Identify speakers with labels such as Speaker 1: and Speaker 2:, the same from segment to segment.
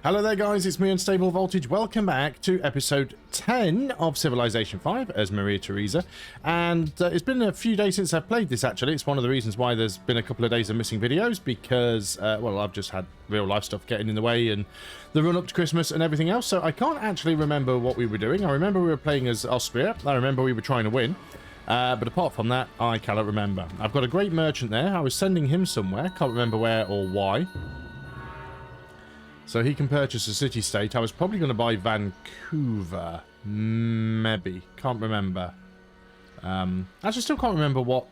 Speaker 1: Hello there guys, it's me Unstable Voltage. Welcome back to episode 10 of Civilization 5 as Maria Theresa. And it's been a few days since I've played this actually. It's one of the reasons why there's been a couple of days of missing videos because, well, I've just had real life stuff getting in the way and the run up to Christmas and everything else. So I can't actually remember what we were doing. I remember we were playing as Austria. I remember we were trying to win. But apart from that, I cannot remember. I've got a great merchant there. I was sending him somewhere. Can't remember where or why. So he can purchase a city-state. I was probably going to buy Vancouver. Maybe. Can't remember. Actually, still can't remember what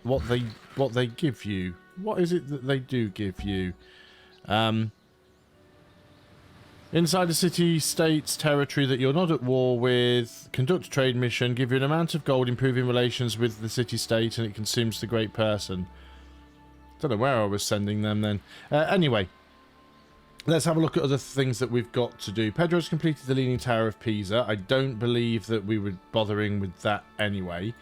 Speaker 1: they give you. What is it that they do give you? Inside the city-state's territory that you're not at war with, conduct a trade mission, give you an amount of gold, improving relations with the city-state, and it consumes the great person. Don't know where I was sending them then. Anyway. Let's have a look at other things that we've got to do. Pedro's completed the Leaning Tower of Pisa. I don't believe that we were bothering with that anyway.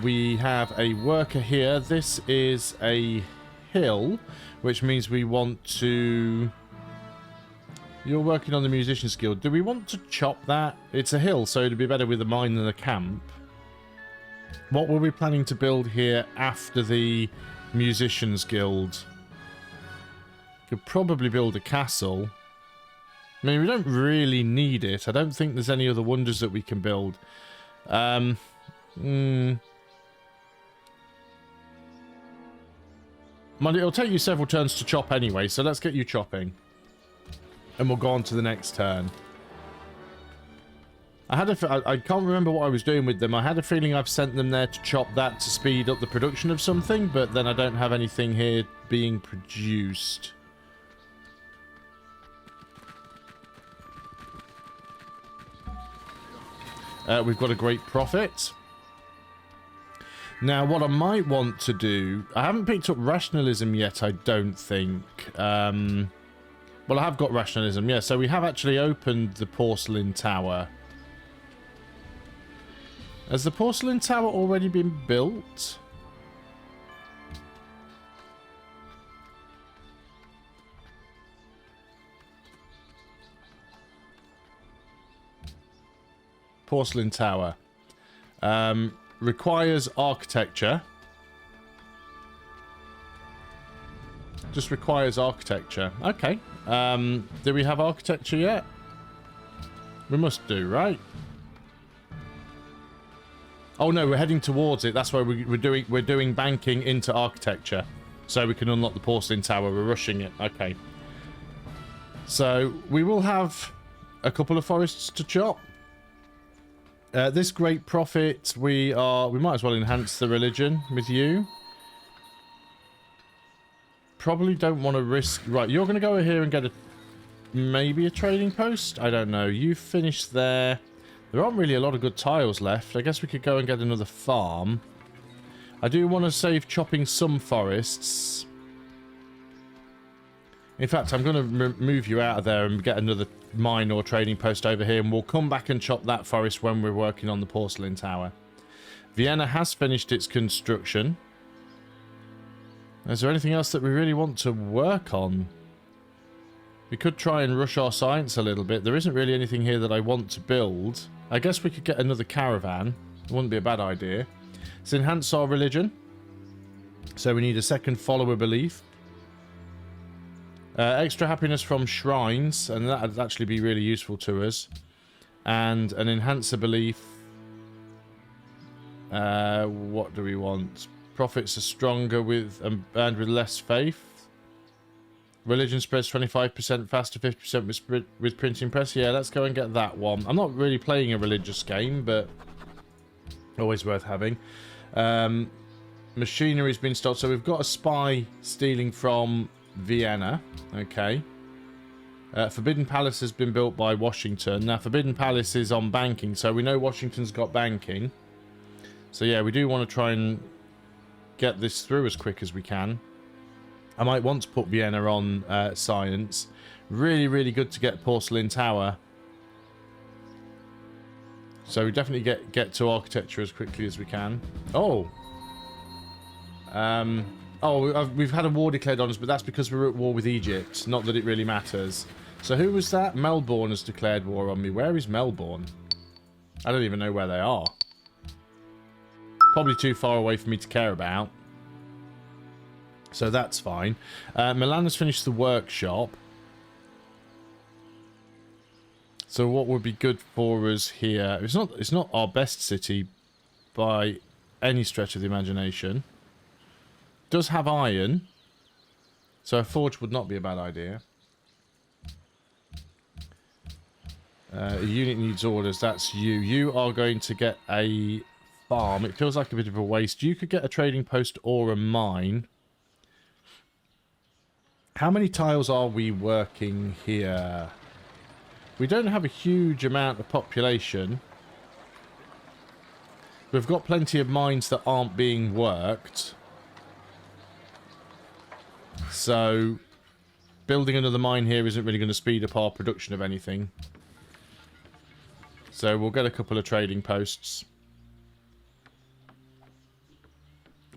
Speaker 1: We have a worker here. This is a hill, which means we want to... You're working on the Musician's Guild. Do we want to chop that? It's a hill, so it'd be better with a mine than a camp. What were we planning to build here after the Musician's Guild? Could probably build a castle. I mean, we don't really need it. I don't think there's any other wonders that we can build. Mind it'll take you several turns to chop anyway, so let's get you chopping. And we'll go on to the next turn. I can't remember what I was doing with them. I had a feeling I've sent them there to chop that to speed up the production of something, but then I don't have anything here being produced. We've got a great profit. Now, what I might want to do... I haven't picked up rationalism yet, I don't think. Well, I have got rationalism, yeah. So we have actually opened the porcelain tower. Has the porcelain tower already been built? Porcelain tower. Requires architecture. Just requires architecture. Okay. Do we have architecture yet? We must do, right? Oh no, we're heading towards it. That's why we're doing banking into architecture. So we can unlock the porcelain tower. We're rushing it. Okay. So we will have a couple of forests to chop. This great profit, we might as well enhance the religion with you. Probably don't want to risk... Right, you're going to go here and get maybe a trading post? I don't know. You finished there. There aren't really a lot of good tiles left. I guess we could go and get another farm. I do want to save chopping some forests. In fact, I'm going to move you out of there and get another mine or trading post over here, and we'll come back and chop that forest when we're working on the porcelain tower. Vienna has finished its construction. Is there anything else that we really want to work on? We could try and rush our science a little bit. There isn't really anything here that I want to build. I guess we could get another caravan. It wouldn't be a bad idea. Let's enhance our religion. So we need a second follower belief. Extra happiness from shrines, and that would actually be really useful to us. And an enhancer belief. What do we want? Profits are stronger with and with less faith. Religion spreads 25% faster, 50% with printing press. Yeah, let's go and get that one. I'm not really playing a religious game, but always worth having. Machinery's been stopped, so we've got a spy stealing from Vienna. Okay. Forbidden Palace has been built by Washington. Now, Forbidden Palace is on banking, so we know Washington's got banking. So, yeah, we do want to try and get this through as quick as we can. I might want to put Vienna on science. Really, really good to get Porcelain Tower. So, we definitely get to architecture as quickly as we can. Oh! We've had a war declared on us, but that's because we're at war with Egypt. Not that it really matters. So who was that? Melbourne has declared war on me. Where is Melbourne? I don't even know where they are. Probably too far away for me to care about. So that's fine. Milan has finished the workshop. So what would be good for us here? It's not our best city by any stretch of the imagination. Does have iron. So a forge would not be a bad idea. A unit needs orders. That's you. You are going to get a farm. It feels like a bit of a waste. You could get a trading post or a mine. How many tiles are we working here? We don't have a huge amount of population. We've got plenty of mines that aren't being worked. So building another mine here isn't really going to speed up our production of anything. So we'll get a couple of trading posts.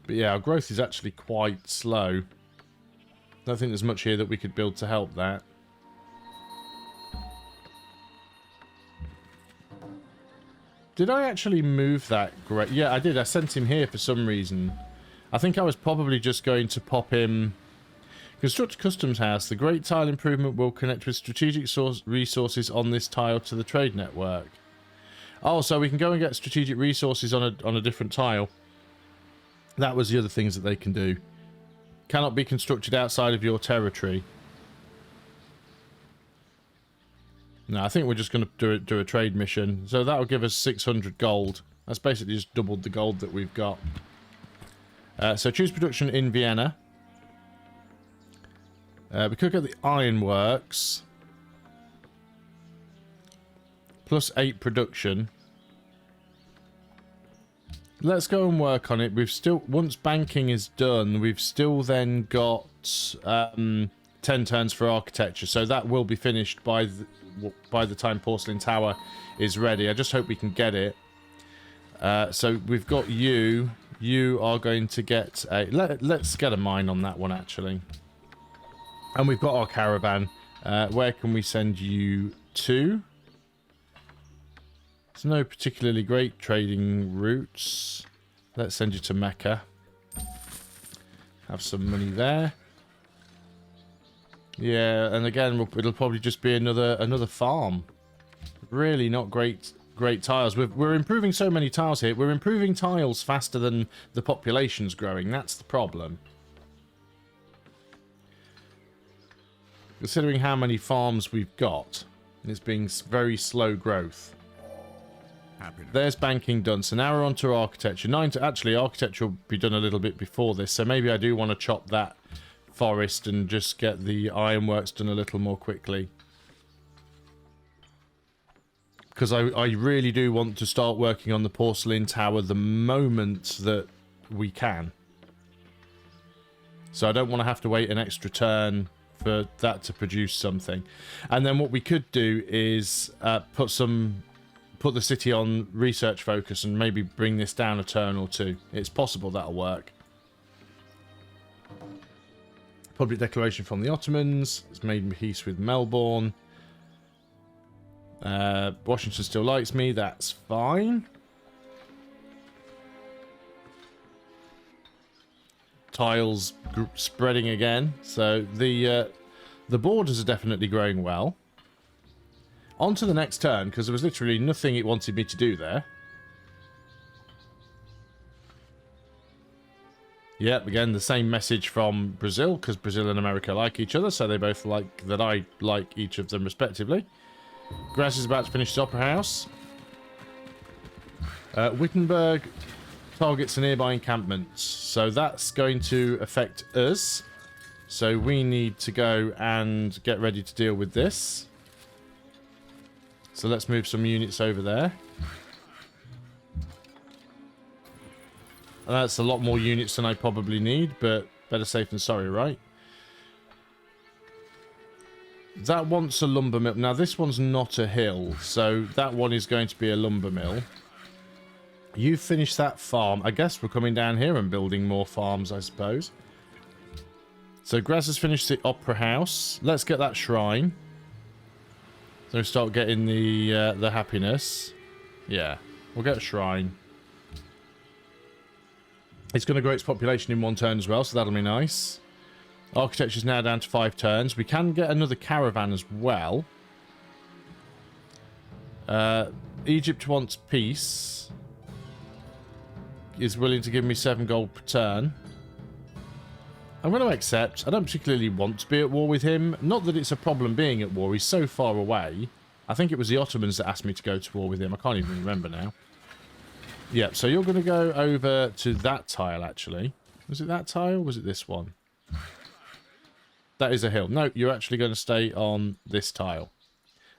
Speaker 1: But yeah, our growth is actually quite slow. I don't think there's much here that we could build to help that. Did I actually move that? Great. Yeah, I did. I sent him here for some reason. I think I was probably just going to pop him... Construct a customs house. The great tile improvement will connect with strategic resources on this tile to the trade network. Oh, so we can go and get strategic resources on a different tile. That was the other things that they can do. Cannot be constructed outside of your territory. No, I think we're just going to do a trade mission. So that'll give us 600 gold. That's basically just doubled the gold that we've got. So choose production in Vienna. We could get the ironworks. Plus 8 production. Let's go and work on it. We've still, once banking is done, we've still then got 10 turns for architecture. So that will be finished by the time Porcelain Tower is ready. I just hope we can get it. So we've got you. You are going to get a... Let's get a mine on that one, actually. And we've got our caravan. Where can we send you to? There's no particularly great trading routes. Let's send you to Mecca. Have some money there. Yeah, and again, it'll probably just be another farm. Really not great tiles. We're improving so many tiles here. We're improving tiles faster than the population's growing. That's the problem. Considering how many farms we've got, it's being very slow growth. There's banking done. So now we're on to architecture. Actually, architecture will be done a little bit before this. So maybe I do want to chop that forest and just get the ironworks done a little more quickly. Because I really do want to start working on the porcelain tower the moment that we can. So I don't want to have to wait an extra turn for that to produce something. And then what we could do is put the city on research focus and maybe bring this down a turn or two. It's possible that'll work. Public declaration from the Ottomans. It's made peace with Melbourne. Washington still likes me. That's fine. Tiles spreading again. So the borders are definitely growing well. On to the next turn, because there was literally nothing it wanted me to do there. Yep, again, the same message from Brazil, because Brazil and America like each other, so they both like that I like each of them respectively. Graz is about to finish the Opera House. Wittenberg targets the nearby encampments, so that's going to affect us. So we need to go and get ready to deal with this. So let's move some units over there. That's a lot more units than I probably need, but better safe than sorry, right? That wants a lumber mill. Now, this one's not a hill, so that one is going to be a lumber mill. You finish that farm. I guess we're coming down here and building more farms, I suppose. So Graz has finished the Opera House. Let's get that shrine. So start getting the happiness. Yeah, we'll get a shrine. It's going to grow its population in 1 turn as well, so that'll be nice. Architecture's now down to 5 turns. We can get another caravan as well. Egypt wants peace. Is willing to give me 7 gold per turn. I'm going to accept. I don't particularly want to be at war with him. Not that it's a problem being at war. He's so far away. I think it was the Ottomans that asked me to go to war with him. I can't even remember now. Yeah, so you're going to go over to that tile, actually. Was it that tile? Or was it this one? That is a hill. No, you're actually going to stay on this tile.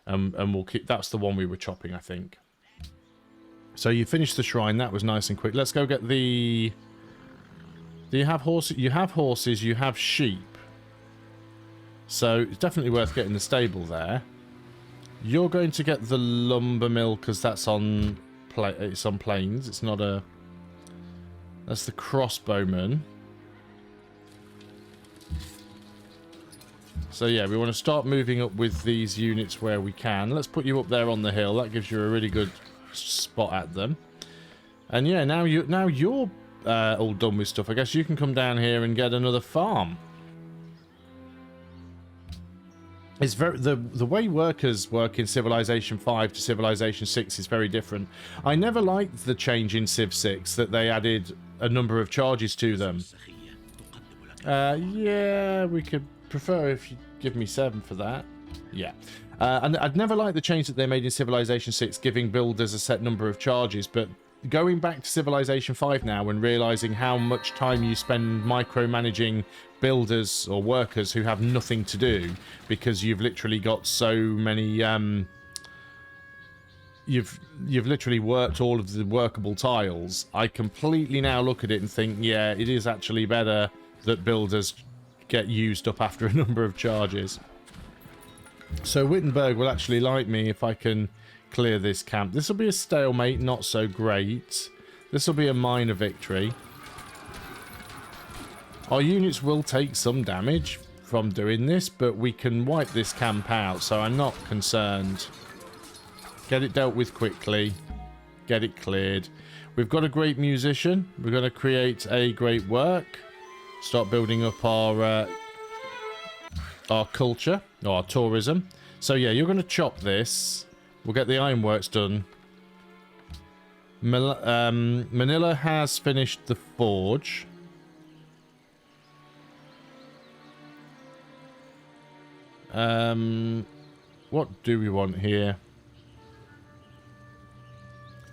Speaker 1: And we'll keep... That's the one we were chopping, I think. So you finished the shrine. That was nice and quick. Let's go get the... Do you have horses? You have horses. You have sheep. So it's definitely worth getting the stable there. You're going to get the lumber mill because that's on... It's on plains. It's not a... That's the crossbowman. So yeah, we want to start moving up with these units where we can. Let's put you up there on the hill. That gives you a really good spot at them. And yeah, now you're all done with stuff. I guess you can come down here and get another farm. It's very the way workers work in Civilization 5 to Civilization 6 is very different. I never liked the change in Civ 6 that they added a number of charges to them. Yeah, we could prefer if you give me 7 for that. Yeah. And I'd never liked the change that they made in Civilization 6, giving builders a set number of charges, but going back to Civilization 5 now and realizing how much time you spend micromanaging builders or workers who have nothing to do because you've literally got so many you've literally worked all of the workable tiles. I completely now look at it and think, yeah, it is actually better that builders get used up after a number of charges. So Wittenberg will actually like me if I can clear this camp. This will be a stalemate, not so great. This will be a minor victory. Our units will take some damage from doing this, but we can wipe this camp out, so I'm not concerned. Get it dealt with quickly. Get it cleared. We've got a great musician. We're going to create a great work. Start building up our culture, or our tourism. So yeah, you're going to chop this. We'll get the ironworks done. Manila has finished the forge. What do we want here?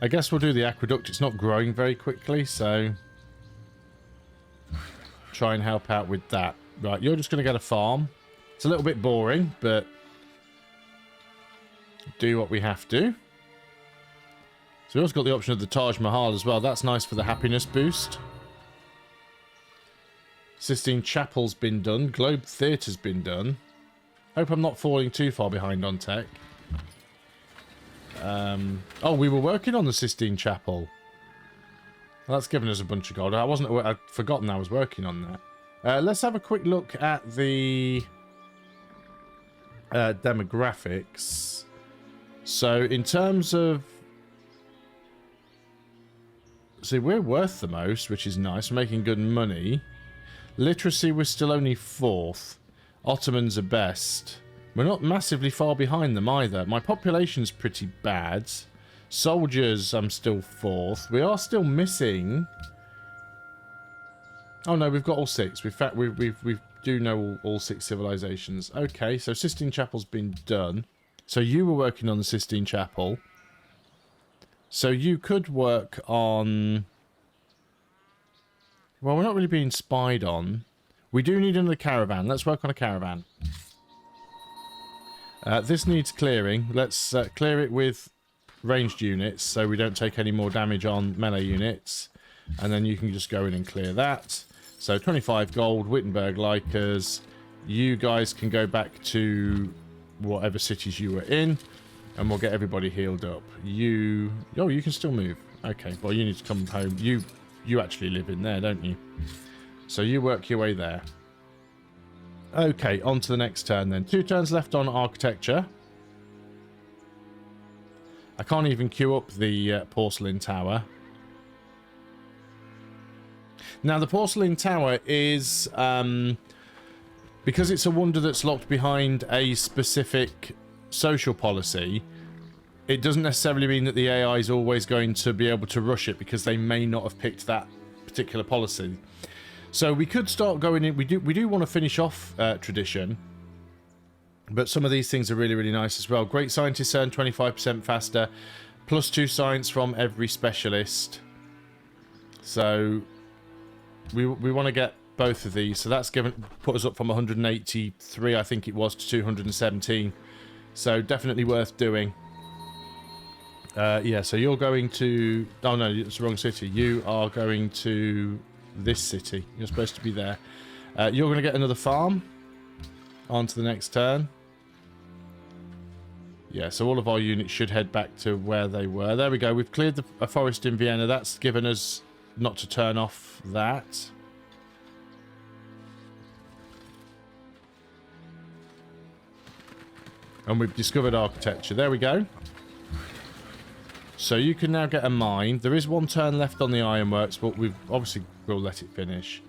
Speaker 1: I guess we'll do the aqueduct. It's not growing very quickly, so try and help out with that. Right, you're just going to get a farm. It's a little bit boring, but do what we have to. So we also got the option of the Taj Mahal as well. That's nice for the happiness boost. Sistine Chapel's been done. Globe Theatre's been done. Hope I'm not falling too far behind on tech. Oh, we were working on the Sistine Chapel. Well, that's given us a bunch of gold. I'd forgotten I was working on that. Let's have a quick look at the demographics. So in terms of... See, we're worth the most, which is nice. We're making good money. Literacy, we're still only 4th. Ottomans are best. We're not massively far behind them either. My population's pretty bad. Soldiers, I'm still 4th. We are still missing... Oh no, we've got all 6. In fact, we do know all 6 civilizations. Okay, so Sistine Chapel's been done. So you were working on the Sistine Chapel. So you could work on... Well, we're not really being spied on. We do need another caravan. Let's work on a caravan. This needs clearing. Let's clear it with ranged units so we don't take any more damage on melee units. And then you can just go in and clear that. So 25 gold, Wittenberg like us. You guys can go back to whatever cities you were in. And we'll get everybody healed up. You... Oh, you can still move. Okay, well, you need to come home. You actually live in there, don't you? So you work your way there. Okay, on to the next turn then. 2 turns left on architecture. I can't even queue up the porcelain tower. Now, the porcelain tower is, because it's a wonder that's locked behind a specific social policy, it doesn't necessarily mean that the AI is always going to be able to rush it, because they may not have picked that particular policy. So we could start going in. We do want to finish off tradition, but some of these things are really, really nice as well. Great scientists earn 25% faster, +2 science from every specialist. So we want to get both of these. So that's put us up from 183, I think it was, to 217. So definitely worth doing. Yeah, so you're going to... Oh, no, it's the wrong city. You are going to this city. You're supposed to be there. You're going to get another farm on to the next turn. Yeah, so all of our units should head back to where they were. There we go. We've cleared a forest in Vienna. That's given us not to turn off that. And we've discovered architecture. There we go. So you can now get a mine. There is one turn left on the ironworks, but we've obviously will let it finish.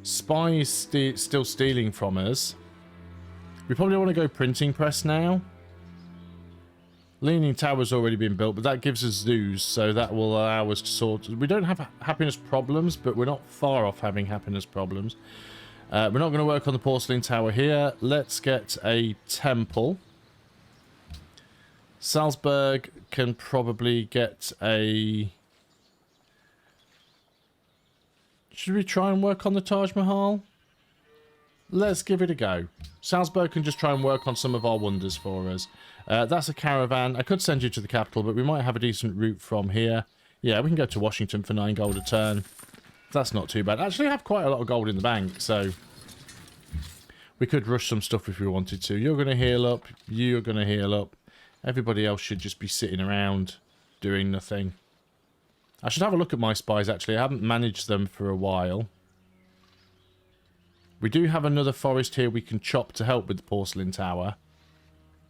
Speaker 1: Spy is still stealing from us. We probably want to go printing press now. Leaning Tower's already been built, but that gives us zoos, so that will allow us to sort... We don't have happiness problems, but we're not far off having happiness problems. We're not going to work on the porcelain tower here. Let's get a temple. Salzburg can probably get a... Should we try and work on the Taj Mahal? Let's give it a go. Salzburg can just try and work on some of our wonders for us. That's a caravan. I could send you to the capital, but we might have a decent route from here. Yeah, we can go to Washington for 9 gold a turn. That's not too bad. Actually, I have quite a lot of gold in the bank, so... We could rush some stuff if we wanted to. You're going to heal up. You're going to heal up. Everybody else should just be sitting around doing nothing. I should have a look at my spies, actually. I haven't managed them for a while. We do have another forest here we can chop to help with the porcelain tower.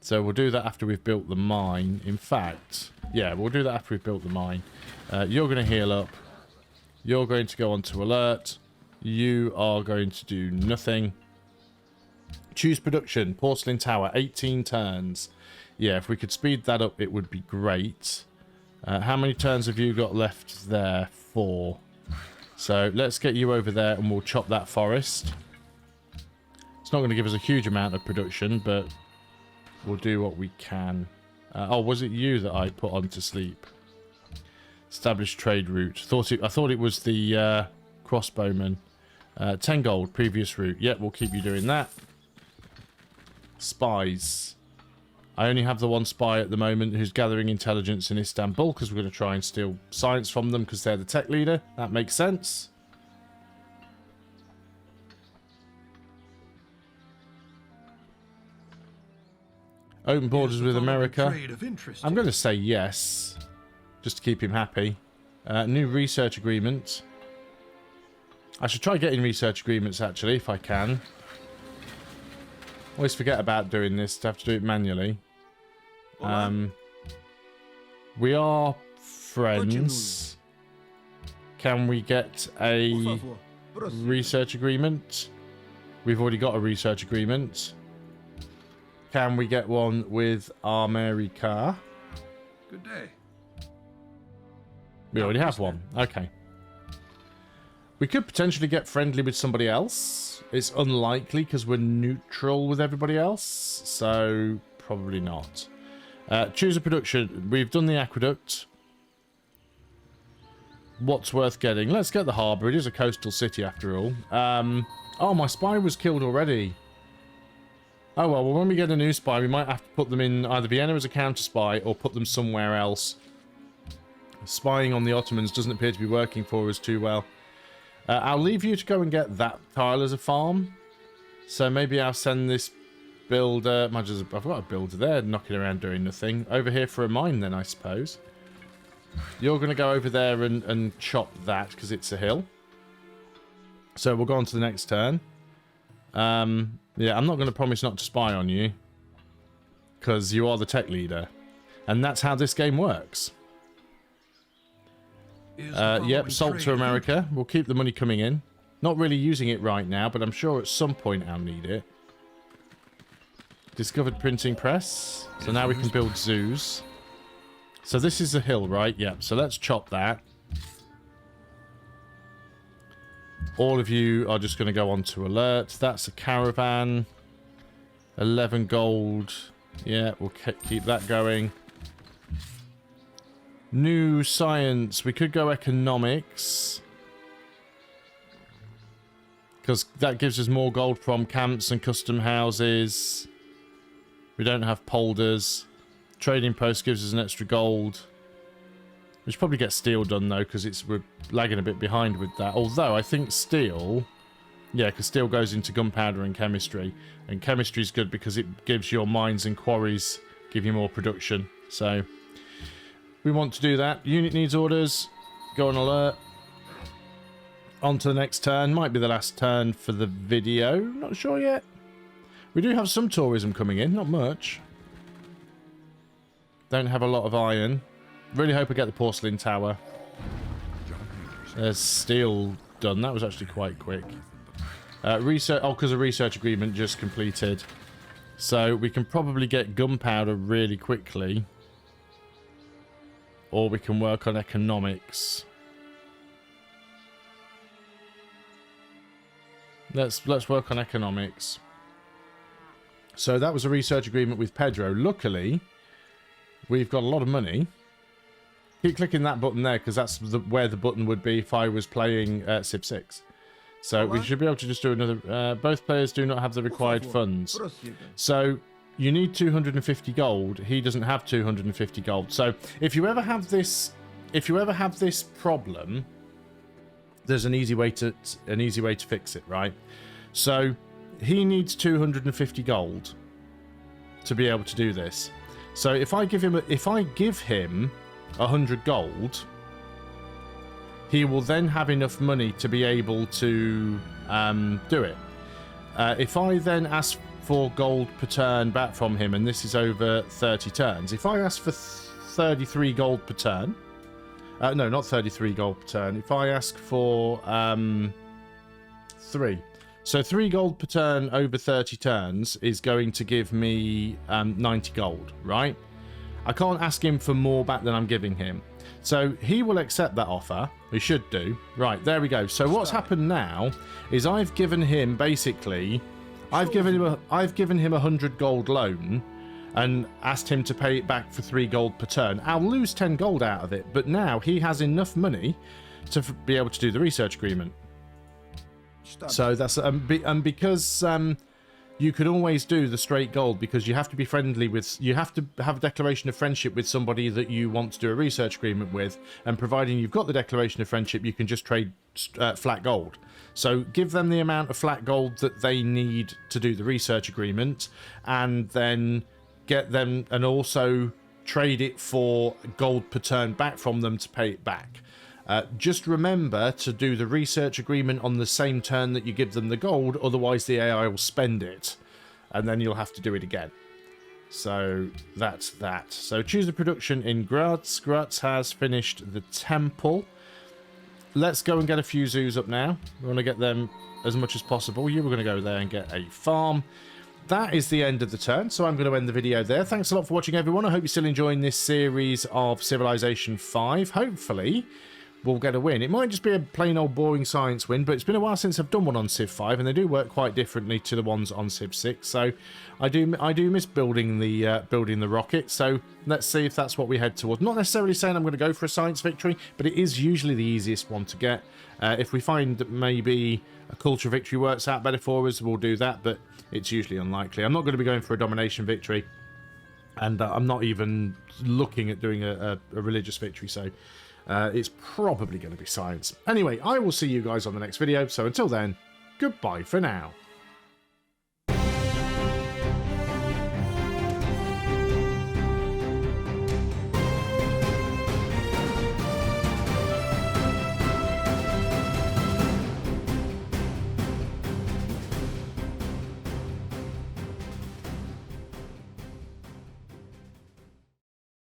Speaker 1: So we'll do that after we've built the mine. In fact, yeah, we'll do that after we've built the mine. You're going to heal up. You're going to go on to alert. You are going to do nothing. Choose production. Porcelain tower, 18 turns. Yeah, if we could speed that up, it would be great. How many turns have you got left there? 4. So let's get you over there and we'll chop that forest. It's not going to give us a huge amount of production, but we'll do what we can. Oh, was it you that I put on to sleep? Establish trade route. I thought it was the crossbowman. 10 gold, previous route. Yep, we'll keep you doing that. Spies. I only have the one spy at the moment who's gathering intelligence in Istanbul because we're going to try and steal science from them because they're the tech leader. That makes sense. Open borders with America. I'm going to say yes, just to keep him happy. New research agreement. I should try getting research agreements, actually, if I can. Always forget about doing this, to have to do it manually. We are friends. Can we get a research agreement? We've already got a research agreement. Can we get one with America?
Speaker 2: Good day.
Speaker 1: We already have one. Okay. We could potentially get friendly with somebody else. It's unlikely because we're neutral with everybody else. So, probably not. Choose a production. We've done the aqueduct. What's worth getting? Let's get the harbour. It is a coastal city after all. Oh, my spy was killed already. Oh, well, when we get a new spy, we might have to put them in either Vienna as a counter-spy or put them somewhere else. Spying on the Ottomans doesn't appear to be working for us too well. I'll leave you to go and get that tile as a farm. So maybe I'll send this builder... I've got a builder there knocking around doing nothing. Over here for a mine then, I suppose. You're going to go over there and chop that because it's a hill. So we'll go on to the next turn. Yeah, I'm not going to promise not to spy on you. Because you are the tech leader. And that's how this game works. Yep, salt to America. We'll keep the money coming in. Not really using it right now, but I'm sure at some point I'll need it. Discovered printing press. So now we can build zoos. So this is a hill, right? Yep, so let's chop that. All of you are just going to go on to alert. That's a caravan. 11 gold. Yeah, we'll keep that going. New science. We could go economics. Because that gives us more gold from camps and custom houses. We don't have polders. Trading post gives us an extra gold. We should probably get steel done though, because we're lagging a bit behind with that. Although I think steel... Yeah, because steel goes into gunpowder and chemistry. And chemistry is good because it gives your mines and quarries, give you more production. So... we want to do that. Unit needs orders. Go on alert. On to the next turn. Might be the last turn for the video. Not sure yet. We do have some tourism coming in. Not much. Don't have a lot of iron. Really hope I get the porcelain tower. There's steel done. That was actually quite quick. Research. Oh, because a research agreement just completed. So we can probably get gunpowder really quickly. Or we can work on economics. Let's work on economics. So that was a research agreement with Pedro. Luckily, we've got a lot of money. Keep clicking that button there because that's where the button would be if I was playing Civ 6. So we should be able to just do another... both players do not have the required funds. So... you need 250 gold. He doesn't have 250 gold. So if you ever have this problem, there's an easy way to fix it, right? So he needs 250 gold to be able to do this. So if I give him 100 gold, he will then have enough money to be able to do it. If I then ask for gold per turn back from him, and this is over 30 turns. If I ask for 33 gold per turn, no, not 33 gold per turn. If I ask for 3, so 3 gold per turn over 30 turns is going to give me 90 gold, right? I can't ask him for more back than I'm giving him. So he will accept that offer. He should do. Right, there we go. So what's happened now is I've given him basically... I've given him 100 gold loan and asked him to pay it back for 3 gold per turn. I'll lose 10 gold out of it, but now he has enough money to be able to do the research agreement. So that's and because you can always do the straight gold because you have to be friendly with, you have to have a declaration of friendship with somebody that you want to do a research agreement with, and providing you've got the declaration of friendship, you can just trade flat gold. So give them the amount of flat gold that they need to do the research agreement, and then get them, and also trade it for gold per turn back from them to pay it back. Just remember to do the research agreement on the same turn that you give them the gold, otherwise the AI will spend it, and then you'll have to do it again. So that's that. So choose the production in Graz. Graz has finished the temple. Let's go and get a few zoos up now. We want to get them as much as possible. You were going to go there and get a farm. That is the end of the turn, so I'm going to end the video there. Thanks a lot for watching, everyone. I hope you're still enjoying this series of Civilization 5. Hopefully, we'll get a win. It might just be a plain old boring science win, but it's been a while since I've done one on Civ 5, and they do work quite differently to the ones on Civ 6. So I do miss building the rocket. So let's see if that's what we head towards. Not necessarily saying I'm going to go for a science victory, but it is usually the easiest one to get. If we find that maybe a culture victory works out better for us, we'll do that, but it's usually unlikely. I'm not going to be going for a domination victory, and I'm not even looking at doing a religious victory, so it's probably going to be science. Anyway, I will see you guys on the next video, so until then, goodbye for now.